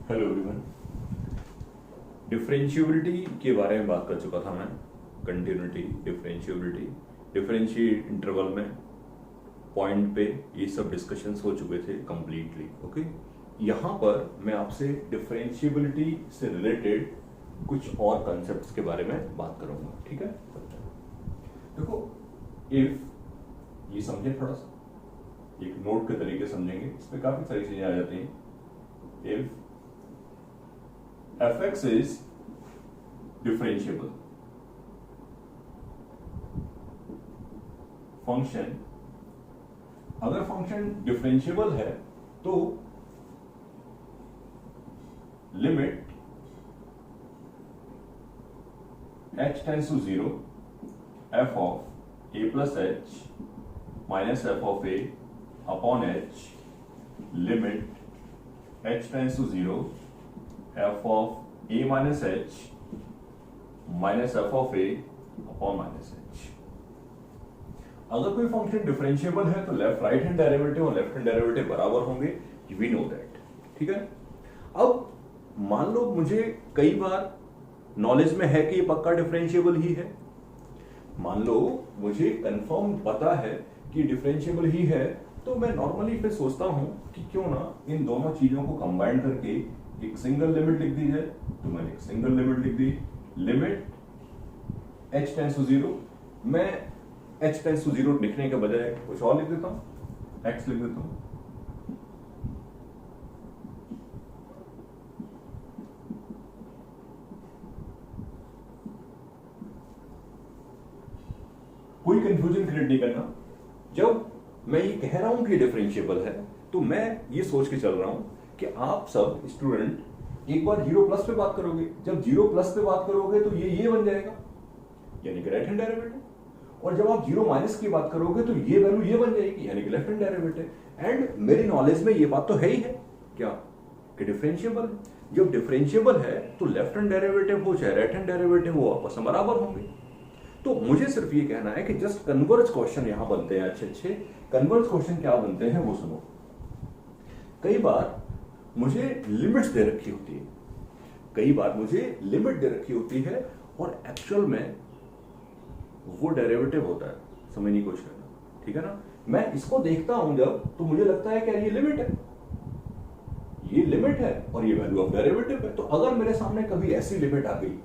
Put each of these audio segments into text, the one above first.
Hello everyone. Differentiability के बारे में बात कर चुका था मैं। कंटिन्यूटी, डिफरेंशिएबिलिटी, डिफरेंशिएट इंटरवल में, पॉइंट पे, ये सब डिस्कशंस हो चुके थे कंप्लीटली। ओके, यहाँ पर मैं आपसे डिफरेंशिएबिलिटी से रिलेटेड कुछ और कॉन्सेप्ट्स के बारे में बात करूंगा। ठीक है, देखो, इफ ये समझे, थोड़ा सा एक नोट के तरीके समझेंगे, इसमें काफी सारी चीजें आ जाती हैं। If fx is differentiable, function अगर फंक्शन डिफरेंशिएबल है तो limit h tends to 0 f of a plus h minus f of a upon h, limit h tends to 0 f of a minus h minus f of a upon minus h। अगर कोई function differentiable है तो left right hand derivative और left hand derivative बराबर होंगे, we know that. ठीक है, अब मान लो मुझे कई बार नॉलेज में है कि ये पक्का डिफरेंशिएबल ही है, मान लो मुझे कंफर्म पता है कि डिफरेंशिएबल ही है, तो मैं नॉर्मली फिर सोचता हूं कि क्यों ना इन दोनों चीजों को कंबाइन करके एक सिंगल लिमिट लिख दी जाए। तो मैंने एक सिंगल लिमिट लिख दी, लिमिट h टेंड्स टू 0। मैं h टेंड्स टू 0 लिखने के बजाय कुछ और लिख देता हूं, x लिख देता हूं। कोई कंफ्यूजन क्रिएट नहीं करना। जब मैं ये कह रहा हूं कि डिफरेंशिएबल है तो मैं ये सोच के चल रहा हूं कि आप सब स्टूडेंट एक बार 0 प्लस पे बात करोगे, जब 0 प्लस पे बात करोगे तो ये बन जाएगा, यानी कि राइट हैंड डेरिवेटिव, और जब आप 0 माइनस की बात करोगे तो ये वैल्यू ये बन जाएगी, यानी कि लेफ्ट हैंड डेरिवेटिव। एंड मेरी नॉलेज में ये बात तो है ही है क्या, कि डिफरेंशिएबल है। जब डिफरेंशिएबल है तो लेफ्ट हैंड डेरिवेटिव हो चाहे राइट हैंड डेरिवेटिव हो, आपस में बराबर होंगे। तो मुझे सिर्फ ये कहना है कि जस्ट कन्वर्ज क्वेश्चन यहां बनते हैं, अच्छे कन्वर्ज क्वेश्चन क्या बनते हैं वो सुनो। कई बार मुझे लिमिट्स दे रखी होती है, कई बार मुझे लिमिट दे रखी होती है और एक्चुअल में वो डेरिवेटिव होता है, समझने की कोशिश करना। ठीक है ना, मैं इसको देखता हूं जब, तो मुझे लगता है कि ये लिमिट है, ये लिमिट है और ये वैल्यू ऑफ डेरिवेटिव है। तो अगर मेरे सामने कभी ऐसी लिमिट आ गई,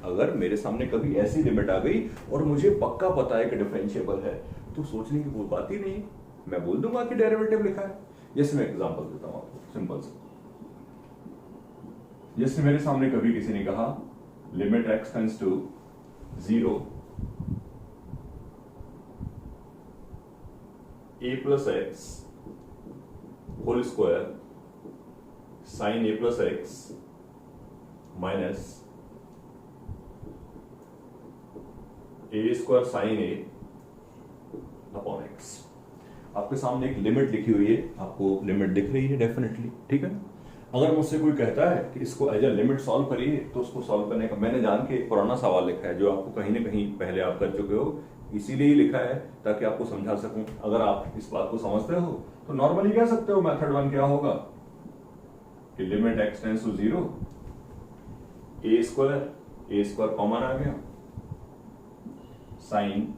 अगर मेरे सामने कभी ऐसी लिमिट आ गई और मुझे पक्का पता है कि डिफरेंशिएबल है, तो सोचने की कोई बात ही नहीं, मैं बोल दूंगा कि डेरिवेटिव लिखा है। जैसे मैं एग्जांपल देता हूं आपको सिंपल से, जैसे मेरे सामने कभी किसी ने कहा limit x tends to 0 a plus x whole square sine a plus x minus a square sine a upon x. आपके सामने एक लिमिट लिखी हुई है, आपको लिमिट दिख रही है डेफिनेटली। ठीक है, अगर मुझसे कोई कहता है कि इसको एज ए लिमिट सॉल्व करिए, तो उसको सॉल्व करने का मैंने जान के एक पुराना सवाल लिखा है जो आपको कहीं ना कहीं पहले आप कर चुके हो, इसीलिए लिखा है ताकि आपको समझा सकूं। अगर आप इस बात को समझते हो तो नॉर्मली कह सकते हो मेथड 1 क्या होगा कि limit x tends to 0 a square common आ गया, sine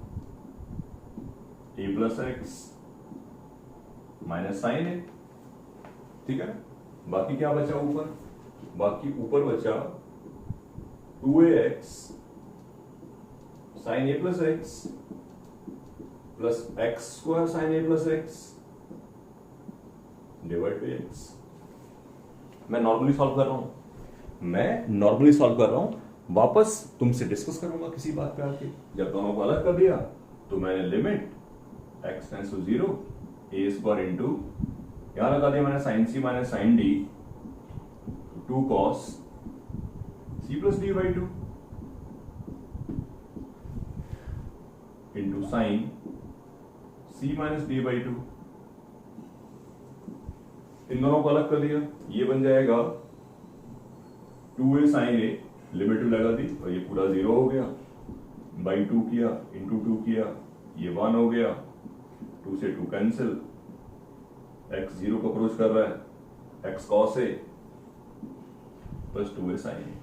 a plus x minus sine a. ठीक है, बाकी क्या बचा ऊपर, बाकी ऊपर बचा 2ax sine a plus x plus x square sine a plus x divide by x. मैं नॉर्मली सॉल्व कर रहा हूं, वापस तुमसे डिस्कस करूंगा किसी बात पे आके। जब दोनों को अलग कर दिया तो मैंने limit x tends to 0 a square into, यहां लगा दिया मैंने sine c minus sine d 2 cos c plus d by 2 into sine c minus d by 2। इन दोनों को अलग कर दिया, ये बन जाएगा 2a साइन a, लिमिट लगा दी और ये पूरा 0 हो गया, बाई 2 किया इंटू 2 किया, ये 1 हो गया, 2 से 2 कैंसिल, x 0 को अप्रोच कर रहा है, x cos a plus 2a sine a.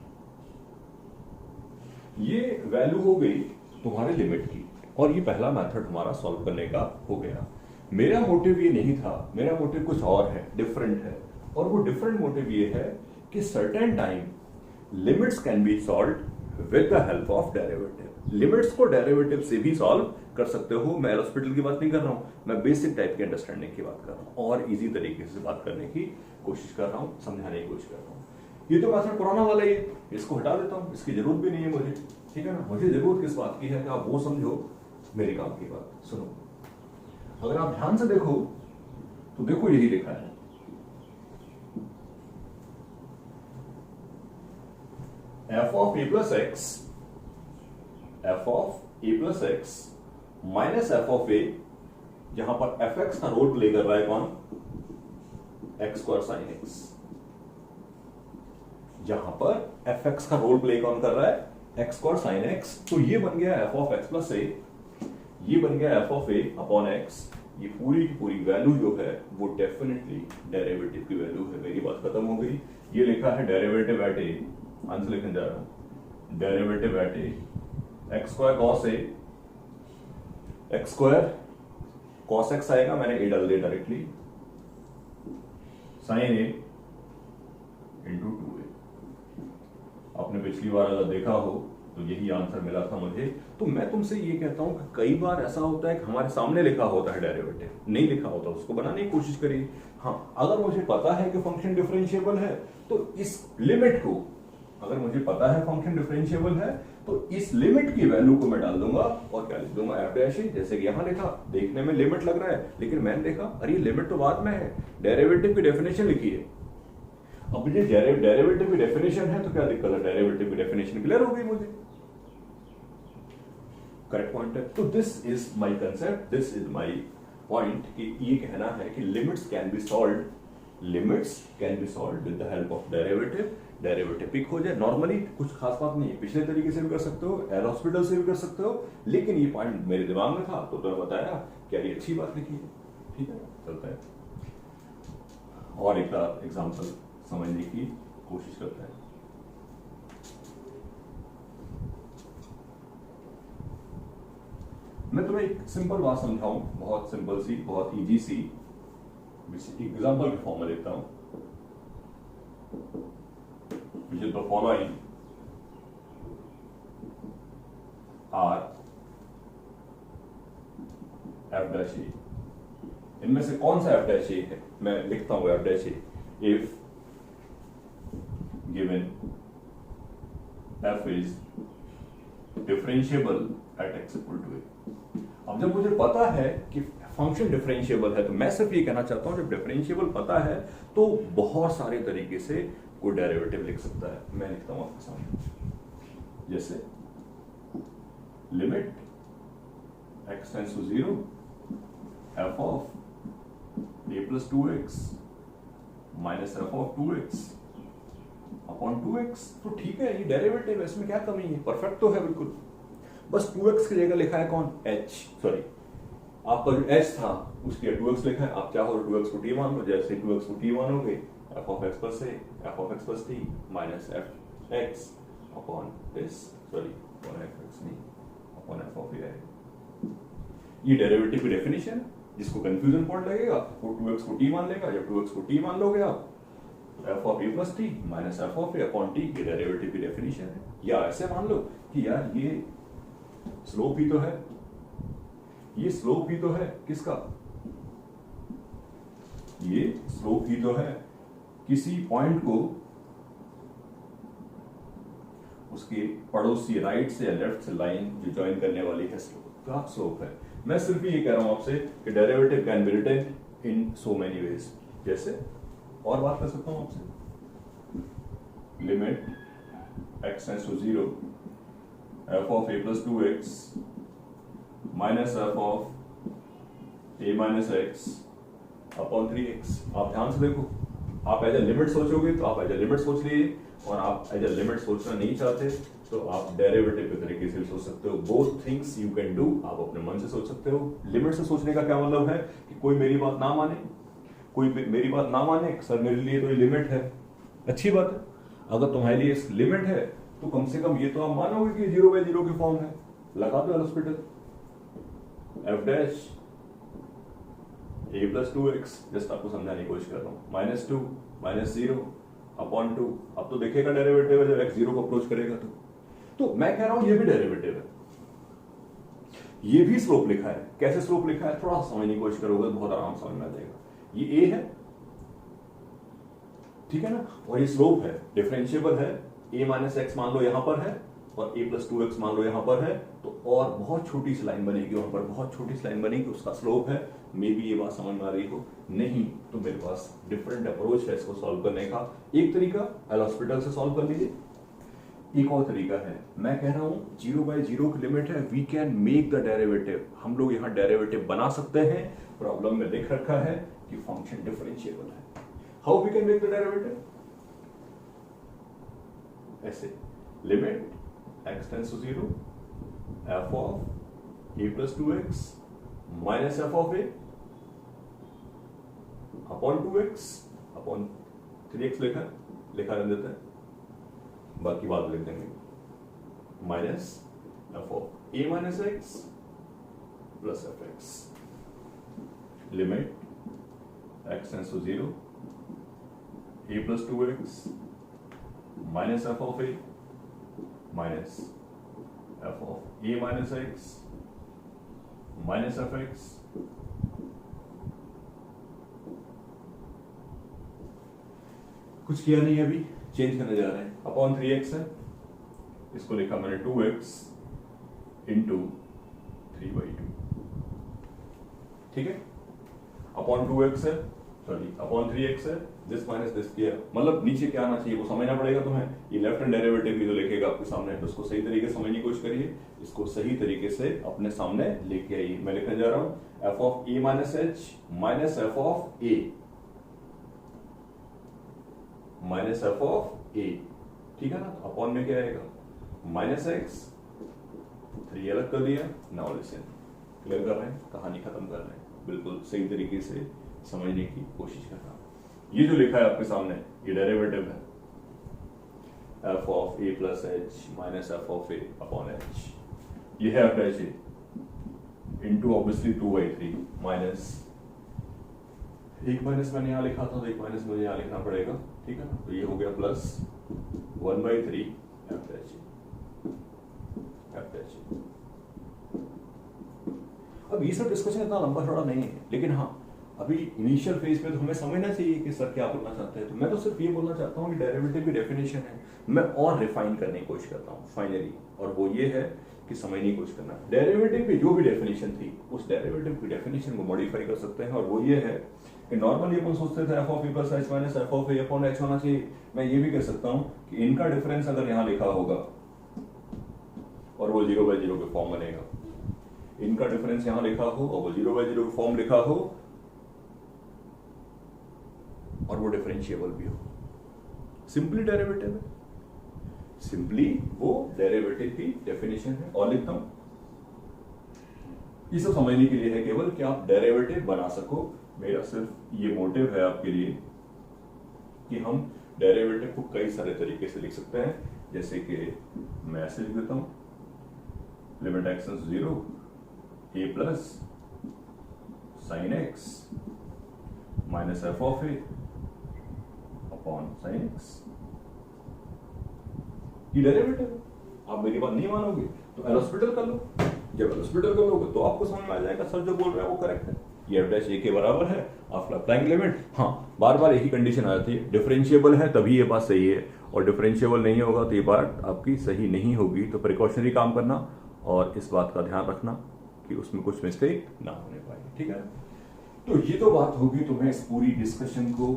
ये वैल्यू हो गई तुम्हारे लिमिट की, और ये पहला मेथड हमारा सॉल्व करने का हो गया। मेरा मोटिव ये नहीं था, मेरा मोटिव कुछ और है, डिफरेंट है। और वो डिफरेंट मोटिव ये है कि certain time limits can be solved with the help of derivative. Limits को डेरिवेटिव से भी सॉल्व कर सकते हो। मैं हॉस्पिटल की बात नहीं कर रहा हूं, मैं बेसिक टाइप की अंडरस्टैंडिंग की बात कर रहा हूं, और इजी तरीके से बात करने की कोशिश कर रहा हूं, समझाने की कोशिश कर रहा हूं। ये तो मेथड पुराना वाला ही है, इसको हटा देता हूं, इसकी जरूरत भी नहीं है मुझे, ठीक है ना। मुझे जरूरत किस बात की है कि आप वो समझो, मेरे काम की बात सुनो। अगर आप ध्यान से देखो तो देखो यही लिखा है, f of a plus x, f of a plus x minus f of a, जहां पर एफ एक्स का रोल प्ले कर रहा है कौन, एक्स स्क्वायर साइन एक्स। जहां पर एफ एक्स का रोल प्ले कौन कर रहा है, एक्स स्क्वायर साइन एक्स। तो ये बन गया एफ ऑफ एक्स प्लस ए, ये बन गया F of a upon x. ये पूरी की पूरी वैल्यू जो है वो डेफिनेटली डेरिवेटिव की वैल्यू है। मेरी बात खत्म हो गई। ये लिखा है डेरिवेटिव एट ए, आंसर लिखने जा रहा हूं, derivative eight A x square cos A, x square cos x आएगा, मैंने ए डाल दिया डायरेक्टली, साइन ए इंटू 2a। आपने पिछली बार अगर देखा हो तो यही आंसर मिला था मुझे। तो मैं तुमसे ये कहता हूं कि कई बार ऐसा होता है कि हमारे सामने लिखा होता है डेरिवेटिव, नहीं लिखा होता, उसको बनाने की कोशिश करिए। हाँ, अगर मुझे पता है कि फंक्शन डिफरेंशिएबल है तो इस लिमिट को, अगर मुझे पता है फंक्शन डिफरेंशिएबल है तो इस लिमिट की वैल्यू को मैं डाल दूंगा और क्या लिख दूंगा, एफ डैश ए। जैसे कि यहां लिखा, देखने में लिमिट लग रहा है, लेकिन मैंने देखा अरे लिमिट तो बाद में है, डेरिवेटिव की डेफिनेशन लिखी है। अब मुझे डेरिवेटिव की डेफिनेशन है तो क्या दिक्कत है, डेरिवेटिव की डेफिनेशन क्लियर हो गई मुझे, करेक्ट पॉइंट है। तो this is my concept, this is my point कि ये कहना है कि limits can be solved, limits can be solved with the help of derivative. Derivative pick हो जाए, नॉर्मली कुछ खास बात नहीं है, पिछले तरीके से भी कर सकते हो, एल हॉस्पिटल से भी कर सकते हो, लेकिन ये पॉइंट मेरे दिमाग में था तो मैंने बताया क्या ये अच्छी बात लिखी है, ठीक है, चलता है। और एक एग्जांपल समझने की कोशिश करते हैं। मैं तुम्हें एक सिंपल बात समझाऊं, बहुत सिंपल सी, बहुत इजी सी, एग्जांपल के फॉर्म में लिखता हूं, which is the following are f dash a। इनमें से कौन सा f dash a है, मैं लिखता हूं f dash a, if given f is differentiable at x equal to a। अब जब मुझे पता है कि फंक्शन डिफरेंशिएबल है तो मैं सिर्फ ये कहना चाहता हूं, जब डिफरेंशिएबल पता है तो बहुत सारे तरीके से कोई डेरिवेटिव लिख सकता है। मैं लिखता हूं आपके सामने, जैसे limit x tends to 0 f of a plus 2x minus f of 2x upon 2x। तो ठीक है, ये डेरिवेटिव है, इसमें क्या कमी है, परफेक्ट तो है बिल्कुल। बस 2x की जगह लिखा है कौन, h, सॉरी आपका जो h था उसकी 2x लिखा है। आप चाहो तो 2x को t मान लो, जैसे 2x को t मानोगे f of x plus a, f of x plus t minus f x upon this, sorry upon f x नहीं, अपॉन f ऑफ a है। ये डेरिवेटिव की डेफिनेशन है, जिसको कंफ्यूजन पॉइंट लगेगा वो 2x को t मान लेगा। जब 2x को t मान लोगे आप f of a plus t minus f of a upon t, ये डेरिवेटिव की डेफिनेशन है। या ऐसे मान लो कि यार ये स्लोप ही तो है, ये स्लोप ही तो है किसका, ये स्लोप ही तो है किसी पॉइंट को उसके पड़ोसी राइट से या लेफ्ट से लाइन जो ज्वाइन करने वाली है, स्लोप का स्लोप है। मैं सिर्फ ये कह रहा हूं आपसे कि derivative can be written in so many ways. जैसे और बात कर सकता हूं आपसे, limit x tends to 0 f of a plus 2x minus f of a minus x upon 3x। आप ध्यान से देखो, आप एज ए लिमिट सोचोगे तो आप एज ए लिमिट सोच लीजिए, और आप एज ए लिमिट सोचना नहीं चाहते तो आप डेरिवेटिव के तरीके से सोच सकते हो। Both things you can do, आप अपने मन से सोच सकते हो। लिमिट से सोचने का क्या मतलब है कि कोई मेरी बात ना माने, कोई मेरी बात ना माने, सर मेरे लिए तो ये लिमिट है, अच्छी बात है। अगर तुम्हारे लिए इस लिमिट है तो कम से कम ये तो आप मानोगे कि 0/0 की फॉर्म है। लगा दो हॉस्पिटल एफ डैश ए प्लस 2x, जस्ट आपको समझाने की कोशिश कर रहा हूं, -2 -0 अपॉन 2। अब तो देखेगा डेरिवेटिव है जब x 0 को अप्रोच करेगा तो मैं कह रहा हूं ये भी डेरिवेटिव है, ये भी स्लोप लिखा है। कैसे स्लोप लिखा है थोड़ा समझने की कोशिश करोगे तो बहुत आराम समझ में आ जाएगा। ये a है, ठीक है ना, और ये स्लोप है, डिफरेंशिएबल है। a माइनस एक्स मान लो यहां पर है और a प्लस 2x मान लो यहां पर है, तो और बहुत छोटी सी लाइन बनेगी वहां पर, बहुत छोटी सी लाइन बनेगी, उसका स्लोप है। मे बी ये बात समझ में आ रही हो, नहीं तो मेरे पास डिफरेंट अप्रोच है इसको सॉल्व करने का। एक तरीका एल हॉस्पिटल से सॉल्व कर लीजिए, एक और तरीका है, मैं कह रहा हूं 0/0 की लिमिट है, we can make the derivative, हम लोग यहां डेरिवेटिव बना सकते हैं। प्रॉब्लम में लिख रखा है कि फंक्शन डिफरेंशिएबल है। How we can make the derivative? ऐसे, limit x tends to 0 f of a plus 2x minus f of a upon 2x upon 3x लिखा रहने देते हैं, बाकी बात लिख देंगे, minus f of a minus x plus f x, limit x tends to 0 a plus 2x minus f of a minus f of a minus x minus f x कुछ किया नहीं अभी, चेंज करने जा रहे हैं। अपॉन 3x है, इसको लिखा मैंने 2x इंटू 3/2, ठीक है। अपॉन 2x है, सॉरी अपॉन 3x है, दिस माइनस दिस किया, मतलब नीचे क्या आना चाहिए वो समझना पड़ेगा तुम्हें। ये लेफ्ट हैंड डेरिवेटिव भी जो लिखेगा आपके सामने, तो उसको सही तरीके से समझने की कोशिश करिए, इसको सही तरीके से अपने सामने लेके आइए। मैं लिखने जा रहा हूं f of a minus h minus f of a minus f of a, ठीक है ना। अपॉन में क्या आएगा, माइनस एक्स, 3 अलग कर दिया। नाउ लिसन, क्लियर कर रहे हैं, कहानी खत्म कर रहे हैं, बिल्कुल सही तरीके से समझने की कोशिश कर रहा हूं। ये जो लिखा है आपके सामने ये डेरिवेटिव है, f of a plus H minus f of a upon H, ये है एफ डैश ए इंटू ऑब्वियसली 2/3 माइनस एक माइनस मैंने यहां लिखा था तो एक माइनस मुझे यहां लिखना पड़ेगा, ठीक है ना। तो ये हो गया प्लस 1/3 एफ डैश ए। अब ये सब डिस्कशन इतना लंबा थोड़ा नहीं है, लेकिन हाँ अभी इनिशियल फेज में तो हमें समझना चाहिए कि सर क्या बोलना चाहते हैं। तो मैं तो सिर्फ ये बोलना चाहता हूँ कि डेरिवेटिव की डेफिनेशन है, मैं और रिफाइन करने की कोशिश करता हूँ फाइनली, और वो ये है कि समझने की कोशिश करना डेरिवेटिव की जो भी डेफिनेशन थी उस डेरिवेटिव की डेफिनेशन को मॉडिफाई कर सकते हैं। और वो ये है कि नॉर्मली अपन सोचते थे F of a plus H minus f of a upon H होना चाहिए। मैं ये भी कह सकता हूँ कि इनका डिफरेंस अगर यहाँ लिखा होगा और वो 0/0 के फॉर्म बनेगा, इनका डिफरेंस यहाँ लिखा हो और वो 0/0 के फॉर्म लिखा हो और वो डिफरेंशिएबल भी हो, सिंपली डेरिवेटिव है, सिंपली वो डेरिवेटिव की डेफिनेशन है। और लिखता हूं ये सब समझने के लिए है केवल कि आप डेरिवेटिव बना सको। मेरा सिर्फ ये मोटिव है आपके लिए कि हम डेरिवेटिव को कई सारे तरीके से लिख सकते हैं, जैसे कि मैं ऐसे लिख देता हूं limit x tends to 0 a plus sine x minus f of a upon sine x, ये डेरिवेटिव है। आप मेरी बात नहीं मानोगे तो एल हॉस्पिटल कर लो, जब एल हॉस्पिटल कर लोगे तो आपको समझ में आ जाएगा सर जो बोल रहे हैं वो करेक्ट है, ये एफ डैश ए के बराबर है आफ्टर अप्लाइंग लिमिट। हाँ बार बार यही कंडीशन आ जाती है, डिफरेंशिएबल है तभी ये बात सही है, और डिफरेंशिएबल नहीं होगा तो ये बात आपकी सही नहीं होगी। तो प्रिकॉशनरी काम करना और इस बात का ध्यान रखना कि उसमें कुछ मिस्टेक ना होने पाए, ठीक है। तो ये तो बात होगी तुम्हें इस पूरी डिस्कशन को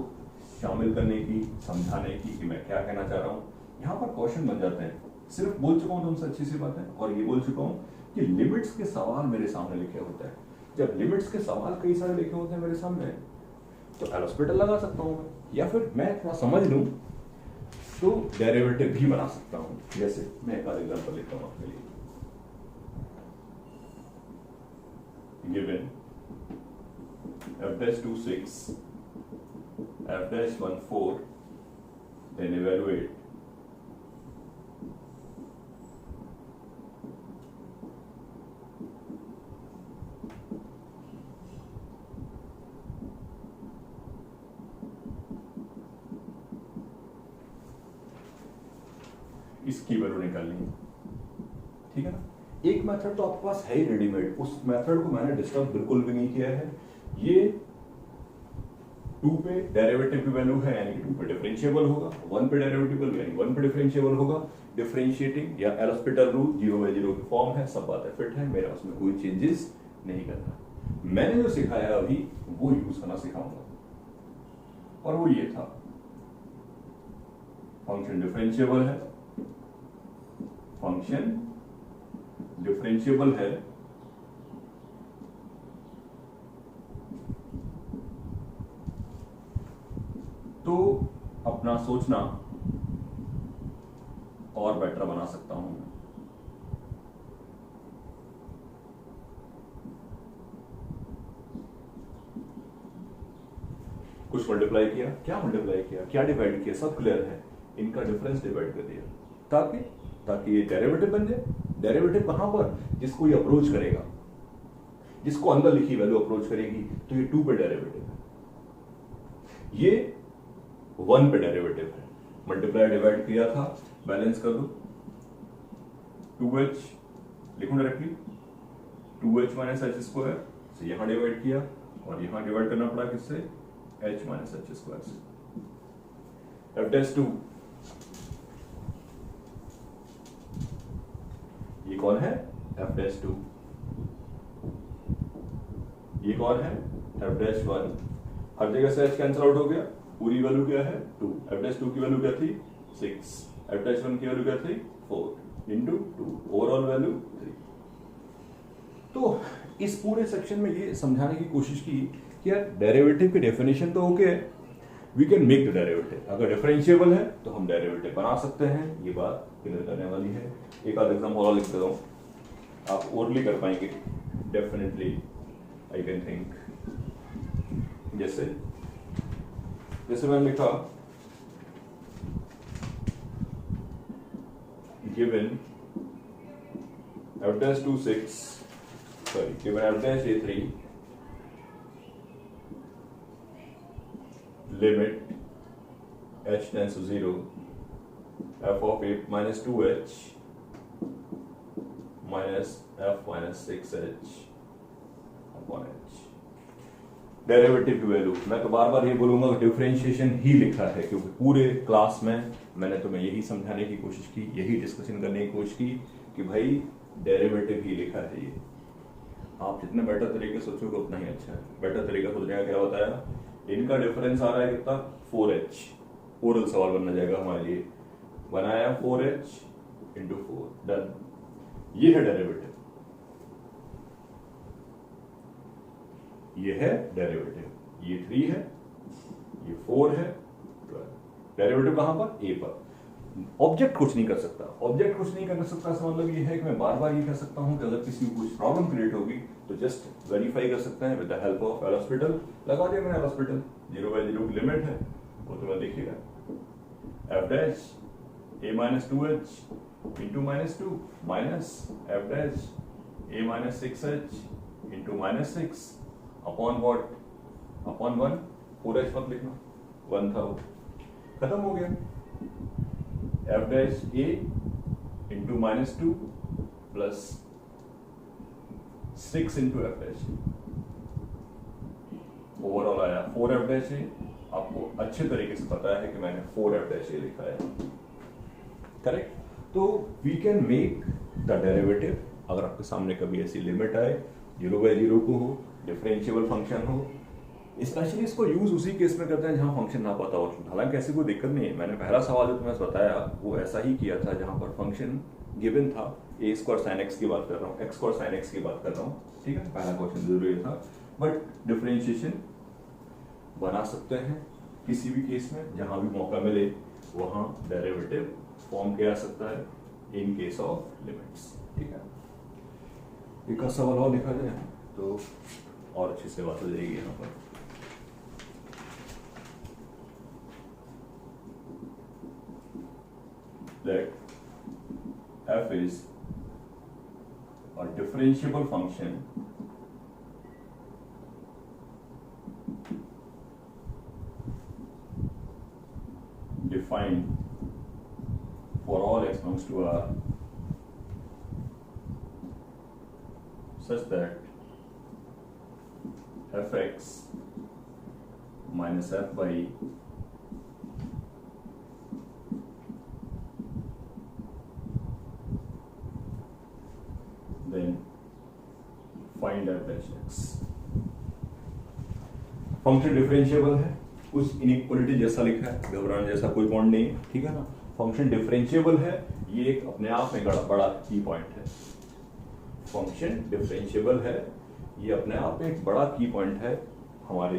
शामिल करने की, समझाने की कि मैं क्या कहना चाह रहा हूं। यहाँ पर क्वेश्चन बन जाते हैं, सिर्फ बोल चुका हूं तुमसे अच्छी सी बात है, और ये बोल चुका हूं कि लिमिट्स के सवाल मेरे सामने लिखे होते हैं। जब लिमिट्स के सवाल कई सारे लिखे होते हैं मेरे सामने तो एल हॉस्पिटल लगा सकता हूं मैं, या फिर मैं थोड़ा समझ लूं तो डेरिवेटिव भी बना सकता हूं। जैसे मैं एक एग्जांपल लेता हूं आपके लिए, given f'(26), f'(14), then evaluate इसकी वैल्यू निकालनी है, ठीक है ना। एक मेथड तो आपके पास है ही रेडीमेड, उस मेथड को मैंने डिस्टर्ब बिल्कुल भी नहीं किया है। ये 2 पे डेरिवेटिव की वैल्यू है यानी कि 2 पे डिफरेंशिएबल होगा, 1 पे डेरिवेटिव यानी 1 पे डिफरेंशिएबल होगा। डिफरेंशिएटिंग या एल हॉस्पिटल रूल 0/0 की फॉर्म है, सब बातें फिट है, मेरा उसमें कोई चेंजेस नहीं करना। मैंने जो सिखाया अभी वो यूज करना सिखाऊंगा, और वो ये था फंक्शन डिफरेंशिएबल है, फंक्शन डिफरेंशिएबल है तो अपना सोचना और बेटर बना सकता हूं। कुछ मल्टीप्लाई किया, क्या मल्टीप्लाई किया, क्या डिवाइड किया, सब क्लियर है। इनका डिफरेंस डिवाइड कर दिया ताकि ये डेरिवेटिव बन जाए। डेरिवेटिव कहां पर, जिसको ये अप्रोच करेगा, जिसको अंदर लिखी वैल्यू अप्रोच करेगी, तो ये 2 पे डेरिवेटिव है, ये 1 पे डेरिवेटिव है। मल्टीप्लाई डिवाइड किया था, बैलेंस कर दो, 2h लिखूं directly, 2h minus H square से यहां डिवाइड किया और यहां डिवाइड करना पड़ा किससे, h माइनस एच स्क्वायर से। f'2 ये कौन है, f'2, ये कौन है, f'1। हर जगह से h कैंसिल आउट हो गया, पूरी वैल्यू क्या है 2, f'2 की वैल्यू क्या थी 6, f'1 की वैल्यू क्या थी 4 इंटू 2, ओवरऑल वैल्यू 3। तो इस पूरे सेक्शन में ये समझाने की कोशिश की कि यार डेरिवेटिव की डेफिनेशन तो ओके है, we can make the derivative. अगर डिफरेंशिएबल है तो हम डेरिवेटिव बना सकते हैं, ये बात क्लियर करने वाली है। एक आध एग्जांपल और लिख देता हूं, आप ओरली कर पाएंगे डेफिनेटली, आई कैन थिंक। जैसे मैंने लिखा given f'2 6, sorry, given f'(a3) limit h tends to 0, f of a minus 2h minus f minus 6h upon h। Derivative की वैल्यू, मैं तो बार बार ये बोलूंगा डिफरेंशिएशन ही लिखा है, क्योंकि पूरे क्लास में मैंने तुम्हें यही समझाने की कोशिश की, यही डिस्कशन करने की कोशिश की कि भाई डेरिवेटिव ही लिखा है। ये आप जितने बेटर तरीके से सोचोगे उतना ही अच्छा है। बेटर तरीका सोचने का क्या बताया, इनका डिफरेंस आ रहा है कितना 4h, ओरल सवाल बनना जाएगा हमारे लिए, बनाया 4h इंटू 4, डन। ये है डेरिवेटिव, ये है डेरिवेटिव, ये 3 है, ये 4 है, 12। डेरिवेटिव कहां पर, ए पर। ऑब्जेक्ट कुछ नहीं कर सकता, ऑब्जेक्ट कुछ नहीं कर सकता, इसका मतलब ये है कि मैं बार बार ये कह सकता हूं कि अगर किसी को कुछ प्रॉब्लम क्रिएट होगी तो जस्ट वेरीफाई कर सकते हैं with the help of L hospital. लगा दिया मैंने एल हॉस्पिटल, 0/0 की लिमिट है वो तो मैं देखिएगा, f' a minus 2h into minus 2 minus f' a minus 6h into minus 6 upon what, upon 1, 4h मत लिखना, 1 था वो, खत्म हो गया। f' a into minus 2 plus 6 into f', overall आया 4f'। आपको अच्छे तरीके से पता है कि मैंने 4f' लिखा है, करेक्ट। तो we can make the derivative. अगर आपके सामने कभी ऐसी लिमिट आए 0/0 को हो, डिफरेंशिएबल फंक्शन हो, स्पेशली इसको यूज उसी केस में करते हैं जहां फंक्शन ना पता हो। हालांकि ऐसी कोई दिक्कत नहीं है, मैंने पहला सवाल जो तुम्हें बताया वो ऐसा ही किया था जहां पर फंक्शन गिवन था, a स्क्वायर sin x की बात कर रहा हूँ, x स्क्वायर sin x की बात कर रहा हूँ, ठीक है। पहला क्वेश्चन जरूरी था, बट डिफरेंशिएशन बना सकते हैं किसी भी केस में, जहां भी मौका मिले वहां डेरिवेटिव फॉर्म किया जा सकता है इन केस ऑफ लिमिट्स, ठीक है। एक का सवाल और लिखा जाए तो और अच्छी से बात हो जाएगी यहाँ पर। That f is a differentiable function defined for all x belongs to R such that fx minus fy then find f dash x। Function differentiable है, कुछ इनइक्वालिटी जैसा लिखा है, घबराने जैसा कोई पॉइंट नहीं है, ठीक है ना। फंक्शन डिफरेंशिएबल है, ये एक अपने आप में बड़ा की पॉइंट है। फंक्शन डिफरेंशिएबल है, ये अपने आप में एक बड़ा की पॉइंट है हमारे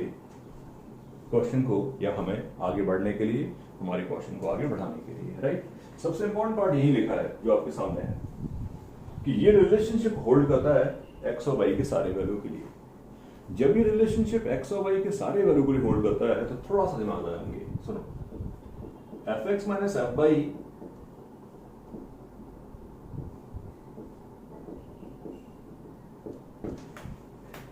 क्वेश्चन को, या हमें आगे बढ़ने के लिए, हमारे क्वेश्चन को आगे बढ़ाने के लिए, राइट। सबसे इंपॉर्टेंट पार्ट यही लिखा है जो आपके सामने है कि ये रिलेशनशिप होल्ड करता है एक्स और वाई के सारे वैल्यू के लिए। जब ये रिलेशनशिप एक्स और वाई के सारे वैल्यू के लिए होल्ड करता है तो थोड़ा सा दिमाग लगाएंगे, सुनो। F x minus f y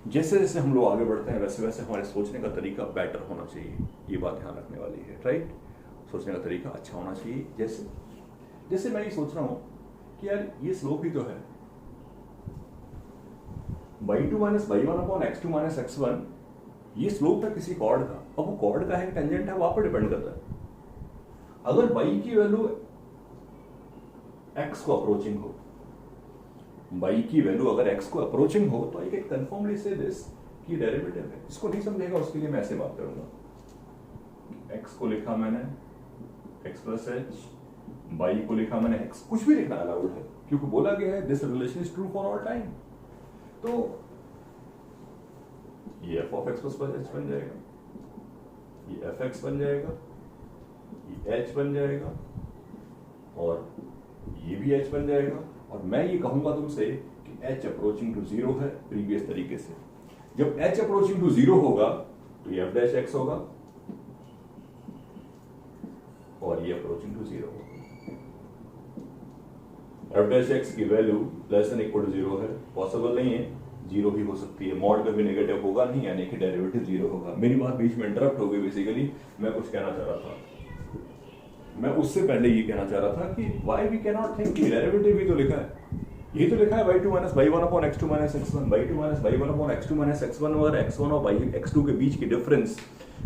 जैसे जैसे हम लोग आगे बढ़ते हैं वैसे वैसे हमारे सोचने का तरीका बेटर होना चाहिए, ये बात ध्यान रखने वाली है, राइट। सोचने का तरीका अच्छा होना चाहिए। जैसे जैसे मैं ये सोच रहा हूं कि यार ये स्लोप ही तो है, y2 minus y1 upon x2 minus x1, ये स्लोप था किसी कॉर्ड का। अब वो कॉर्ड का है, टेंजेंट है, वहां पर डिपेंड करता है। अगर y की वैल्यू x को अप्रोचिंग हो, y की वैल्यू अगर x को अप्रोचिंग हो, तो आई कैन कंफर्मली से दिस कि डेरिवेटिव है। इसको नहीं समझेगा उसके लिए मैं ऐसे बात करूंगा। x को लिखा मैंने x प्लस एच, y को लिखा मैंने x, कुछ भी लिखना अलाउड है क्योंकि बोला गया है this relation is true for all time. तो ये f of x plus h बन जाएगा, ये fx बन जाएगा, ये h बन जाएगा, और ये भी h बन जाएगा। और मैं ये कहूंगा तुमसे कि h अप्रोचिंग टू 0 है प्रीवियस तरीके से। जब h अप्रोचिंग टू 0 होगा तो ये f डैश x होगा और ये अप्रोचिंग टू 0 होगा। f डैश x की value less than equal to 0 है, पॉसिबल नहीं है, 0 ही हो सकती है। मॉड कभी नेगेटिव होगा नहीं, यानी कि डेरिवेटिव 0 होगा। मेरी बात बीच में इंटरप्ट हो गई, बेसिकली मैं कुछ कहना चाह रहा था। मैं उससे पहले ये कहना चाह रहा था कि why we cannot think कि डेरिवेटिव भी तो लिखा है, यही तो लिखा है y2 minus y1 upon x2 minus x1, y2 minus y1 upon x2 minus x1, और x1 और x2 के बीच की डिफरेंस,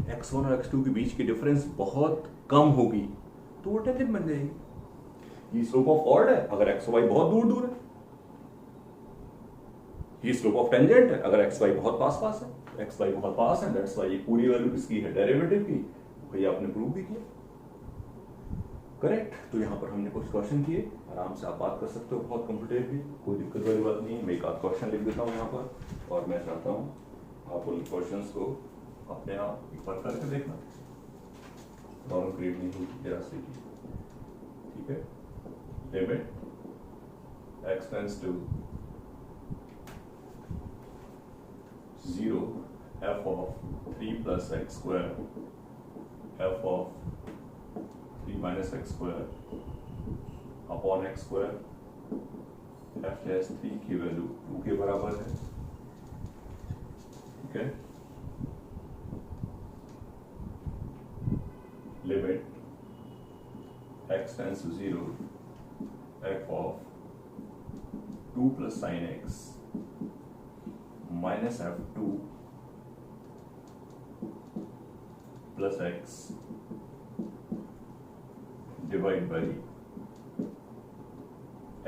x1 और x2 के बीच की डिफरेंस बहुत कम होगी तो वो टेंजेंट बन जाएगी। ये स्लोप ऑफ कॉर्ड है अगर x y बहुत दूर दूर है, ये स्लोप ऑफ टेंजेंट है अगर x y बहुत पास पास है। x y बहुत पास है, दैट्स व्हाई ये पूरी वैल्यू किसकी है, डेरिवेटिव की। भैया आपने प्रूव भी किया, करेक्ट। तो यहाँ पर हमने कुछ क्वेश्चन किए, आराम से आप बात कर सकते हो बहुत कंफर्टेबली, कोई दिक्कत वाली बात नहीं है। मैं एक आध क्वेश्चन लिख देता हूँ यहाँ पर, और मैं चाहता हूँ आप उन क्वेश्चंस को अपने आप एक बार करके देखना, प्रॉब्लम क्रिएट नहीं होगी जरा से की, ठीक है। Limit x tends to 0 f of 3 plus x square f of 3 minus x square अपॉन x square f डैश 3 की वैल्यू 2 के बराबर है, ठीक है। Limit x tends to 0 f of 2 plus sin x minus f2 plus x divide by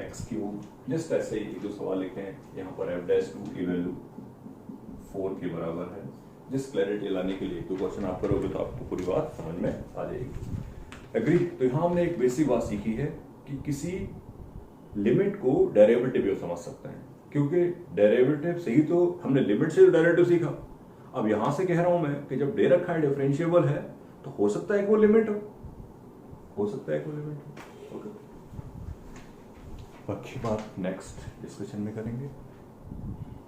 x cube. Just ऐसे ही जो सवाल लिखे हैं यहाँ पर f डैश 2 की वैल्यू 4 के बराबर है। जिस क्लैरिटी लाने के लिए तो क्वेश्चन आप करोगे तो आपको पूरी बात समझ में आ जाएगी। एग्री। तो यहाँ हमने एक बेसिक बात सीखी है कि किसी लिमिट को डेरिवेटिव भी समझ सकते हैं, क्योंकि डेरिवेटिव से ही तो हमने लिमिट से डेरिवेटिव सीखा। अब यहां से कह रहा हूं मैं कि जब दे रखा है डिफरेंशिएबल है तो हो सकता है कि वो लिमिट हो सकता है कि वो लिमिट हो। ओके, बाकी बात नेक्स्ट डिस्कशन में करेंगे।